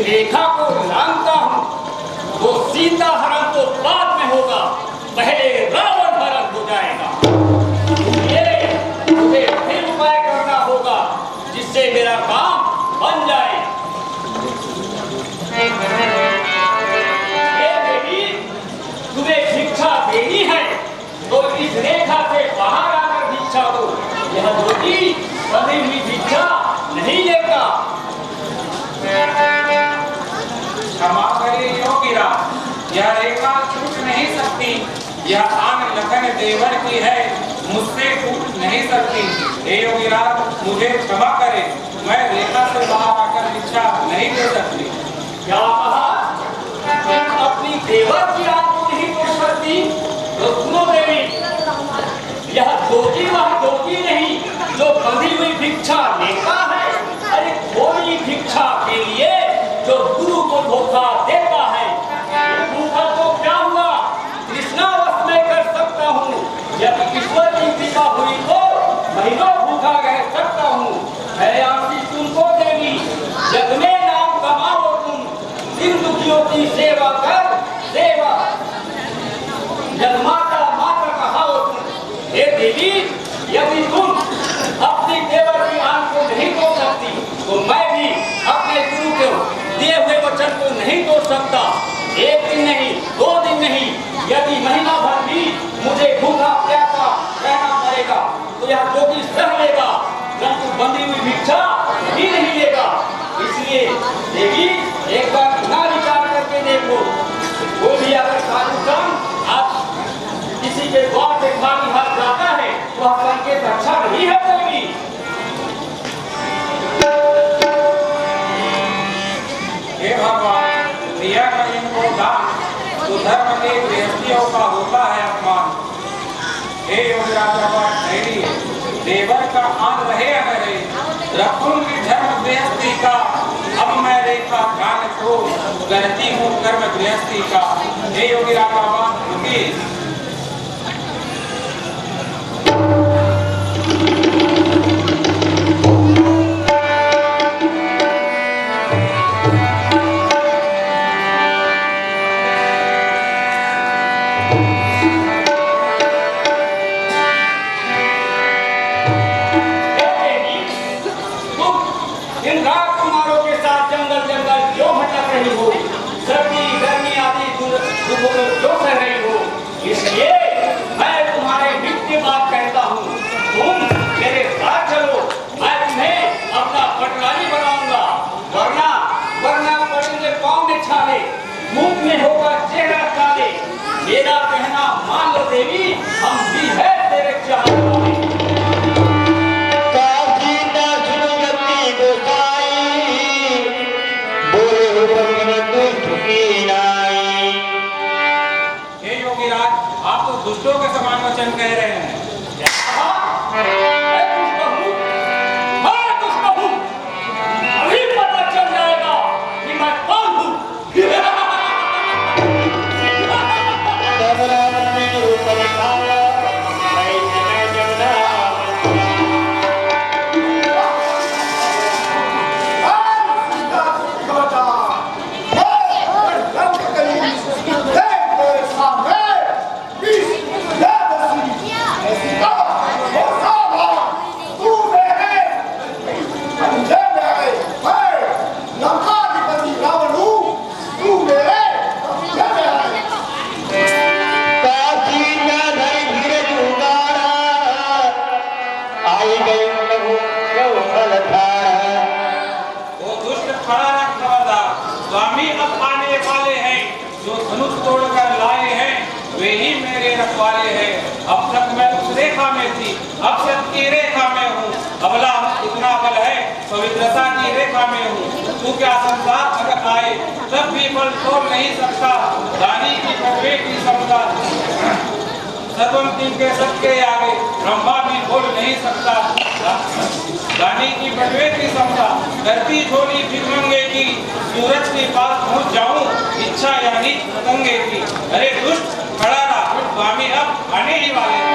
रेखा को जानता हूँ, वो सीता हरण तो बाद में होगा, पहले रावण हरण हो जाएगा। ये मुझे फिर उपाय करना होगा जिससे मेरा काम बन जाए। ये देवी, तुम्हें शिक्षा देनी है तो इस रेखा से बाहर आकर भिक्षा दो। यह ज्योति कभी भी भिक्षा नहीं लेगा। क्षमा करिए योगीराज, यह रेखा छूट नहीं सकती। यह आन लखन देवर की है, मुझसे छूट नहीं सकती। हे योगीराज, मुझे क्षमा करें, मैं रेखा से बाहर आकर भिक्षा नहीं दे सकती। क्या कहा? अपनी देवर की आन को नहीं तोड़ सकती? तो सुनो देवी, यह जोगी वह जोगी नहीं जो बंधी हुई भिक्षा लेता है। अरे थोड़ी भिक्षा के लिए जो गुरु को धोखा देता है, धोखा तो क्या हुआ, कृष्णावश में कर सकता हूँ। यदि ईश्वर की कृपा हुई तो महीनों भूखा रह सकता हूँ। है आशीष तुमको देवी, जग में नाम कमाओ तुम, दिन दुखियों की सेवा कर सेवा, जग माता माता कहाओ तुम। हे देवी, यदि तुम अपनी देवर की आंख को नहीं तोड़ सकती तो मैं भी अपने गुरु को दिए हुए वचन को नहीं तोड़ सकता। एक दिन नहीं, 2 दिन नहीं, यदि महीना भर भी मुझे भूखा प्यासा रहना पड़ेगा तो यह जोगी सह लेगा। देवी एक बार पुनः विचार करके देखो, वो भी अगर साधु संत आप किसी के द्वार पे खाली हाथ जाता है, वह संकेत अच्छा नहीं है देवी। हे भगवान, दिया का इनको दान तो धर्म के गृहस्थियों का होता है अपमान। हे योगीराज बाबा ठहरिए, देवर का आन रहे न रहे, रखूंगी धर्म गृहस्थी का। अब मैं रेखा ध्यान को करती हूँ कर्म गृहस्थी का। हे योगीराज बाबा रुकिए। इन राजकुमारों के साथ जंगल जंगल क्यों भटक रही हो? सर्दी गर्मी आदि दुखों को क्यों सह रही हो? इसलिए मैं तुम्हारे हित की बात कहता हूँ, तुम मेरे साथ चलो, मैं तुम्हें अपना पटरानी बनाऊंगा। वरना पड़ेंगे पाँव में छाले, धूप में होगा चेहरा काले। मेरा कहना मान लो देवी, हम भी है तेरे चाहने वाले। हे योगीराज, आप तो दुष्टों के समान वचन कह रहे हैं। अभी पता चल जाएगा कि मैं कौन हूँ। वो दुष्ट खड़ा न खबरदार, स्वामी अब आने वाले हैं। जो धनुष तोड़कर लाए हैं वे ही मेरे रखवाले हैं। अब तक मैं उस रेखा में थी, अब सत्य की रेखा में हूँ। अबला इतना बल है, पवित्रता की रेखा में हूँ। तू क्या संसार अगर आए तब भी बल तोड़ नहीं सकता। दानी की पदवी की समझा, सर्वंती के सबके आगे ब्रह्मा भी बोल नहीं सकता। दानी की पदवी की समझा, धरती झोली भिखमंगे की, सूरज के पास पहुंच जाऊं, इच्छा यानी पतंगे की। अरे दुष्ट खड़ा रहा, स्वामी अब आने ही वाले हैं।